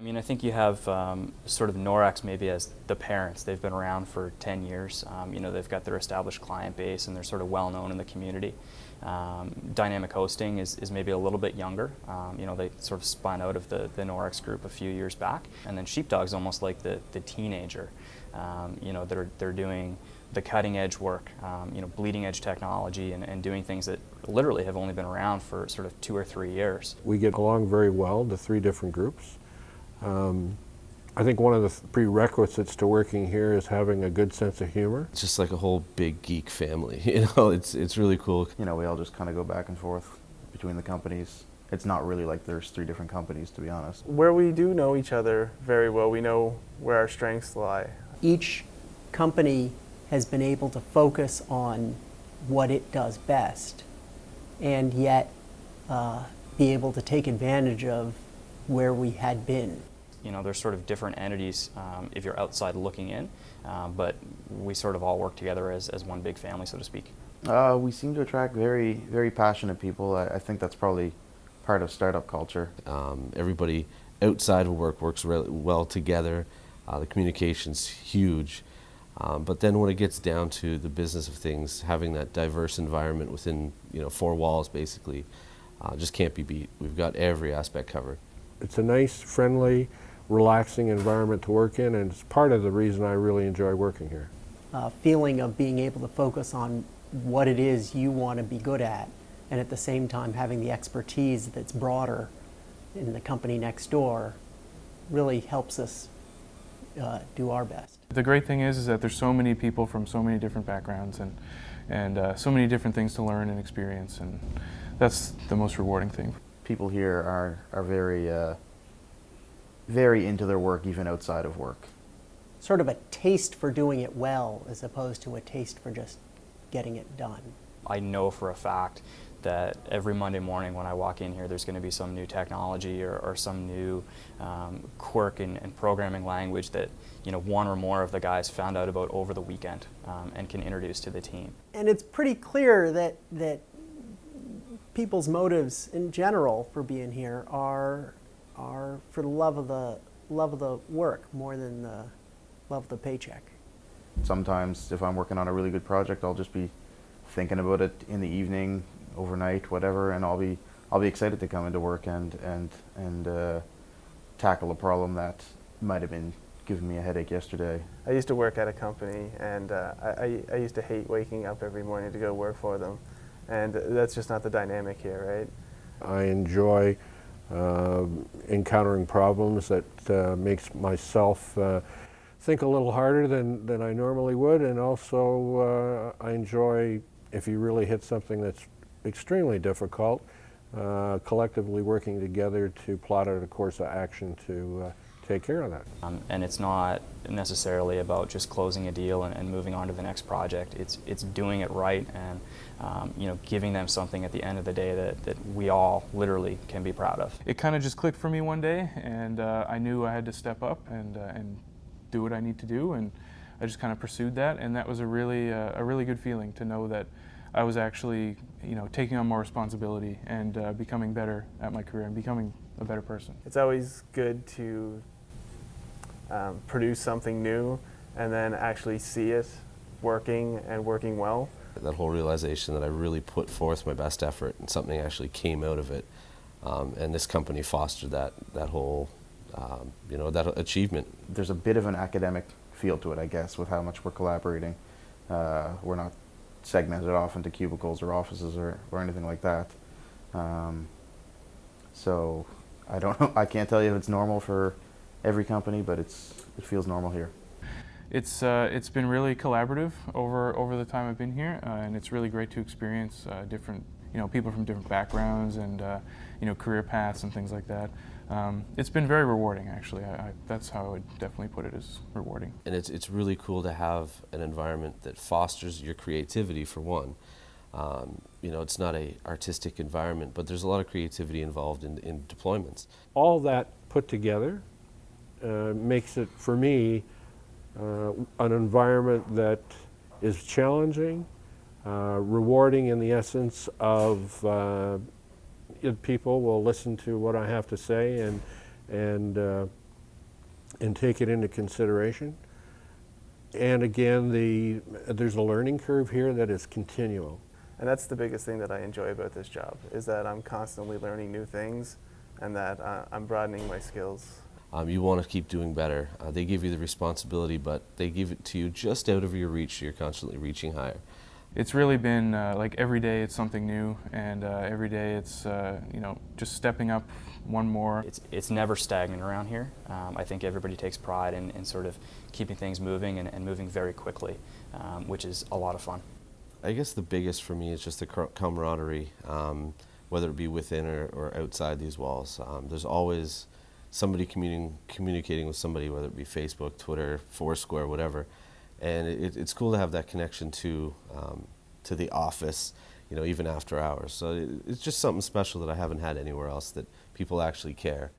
I think you have sort of Norex maybe as the parents. They've been around for 10 years. They've got their established client base and they're sort of well known in the community. Dynamic Hosting is maybe a little bit younger. They sort of spun out of the Norex group a few years back. And then Sheepdog's almost like the teenager. They're doing the cutting edge work, bleeding edge technology and doing things that literally have only been around for sort of 2 or 3 years. We get along very well, the three different groups. I think one of the prerequisites to working here is having a good sense of humor. It's just like a whole big geek family, it's really cool. We all just kind of go back and forth between the companies. It's not really like there's 3 different companies, to be honest. Where we do know each other very well, we know where our strengths lie. Each company has been able to focus on what it does best and yet be able to take advantage of where we had been. There's sort of different entities if you're outside looking in, but we sort of all work together as one big family, so to speak. We seem to attract very, very passionate people. I think that's probably part of startup culture. Everybody outside of work works really well together. The communication's huge. But then when it gets down to the business of things, having that diverse environment within 4 walls basically just can't be beat. We've got every aspect covered. It's a nice, friendly, relaxing environment to work in, and it's part of the reason I really enjoy working here. Feeling of being able to focus on what it is you want to be good at, and at the same time having the expertise that's broader in the company next door really helps us do our best. The great thing is that there's so many people from so many different backgrounds and so many different things to learn and experience, and that's the most rewarding thing. People here are very, very into their work, even outside of work. Sort of a taste for doing it well as opposed to a taste for just getting it done. I know for a fact that every Monday morning when I walk in here, there's going to be some new technology or some new quirk in programming language that one or more of the guys found out about over the weekend and can introduce to the team. And it's pretty clear that people's motives in general for being here are for the love of the work more than the love of the paycheck. Sometimes if I'm working on a really good project, I'll just be thinking about it in the evening, overnight, whatever, and I'll be excited to come into work and tackle a problem that might have been giving me a headache yesterday. I used to work at a company, and I used to hate waking up every morning to go work for them, and that's just not the dynamic here, right? I enjoy encountering problems that makes myself think a little harder than I normally would, and also I enjoy, if you really hit something that's extremely difficult, collectively working together to plot out a course of action to take care of that. And it's not necessarily about just closing a deal and moving on to the next project. It's doing it right and giving them something at the end of the day that we all literally can be proud of. It kind of just clicked for me one day, and I knew I had to step up and do what I need to do, and I just kind of pursued that, and that was a really good feeling to know that I was actually taking on more responsibility and becoming better at my career and becoming a better person. It's always good to produce something new and then actually see it working and working well. That whole realization that I really put forth my best effort and something actually came out of it, and this company fostered that whole that achievement. There's a bit of an academic feel to it, I guess, with how much we're collaborating. We're not segmented off into cubicles or offices or anything like that. So I don't know. I can't tell you if it's normal for every company, but it feels normal here. It's been really collaborative over the time I've been here, and it's really great to experience different people from different backgrounds and career paths and things like that. It's been very rewarding, actually. That's how I would definitely put it, as rewarding. And it's really cool to have an environment that fosters your creativity, for one. It's not an artistic environment, but there's a lot of creativity involved in deployments. All that put together makes it, for me, an environment that is challenging, rewarding in the essence of people will listen to what I have to say and and take it into consideration. And again, there's a learning curve here that is continual. And that's the biggest thing that I enjoy about this job, is that I'm constantly learning new things and that I'm broadening my skills. You want to keep doing better. They give you the responsibility, but they give it to you just out of your reach, so you're constantly reaching higher. It's really been like every day it's something new, and every day it's you know, just stepping up one more. It's never stagnant around here. I think everybody takes pride in sort of keeping things moving and moving very quickly, which is a lot of fun. I guess the biggest for me is just the camaraderie, whether it be within or outside these walls. There's always somebody communicating with somebody, whether it be Facebook, Twitter, Foursquare, whatever. And it's cool to have that connection to the office, you know, even after hours. So it's just something special that I haven't had anywhere else, that people actually care.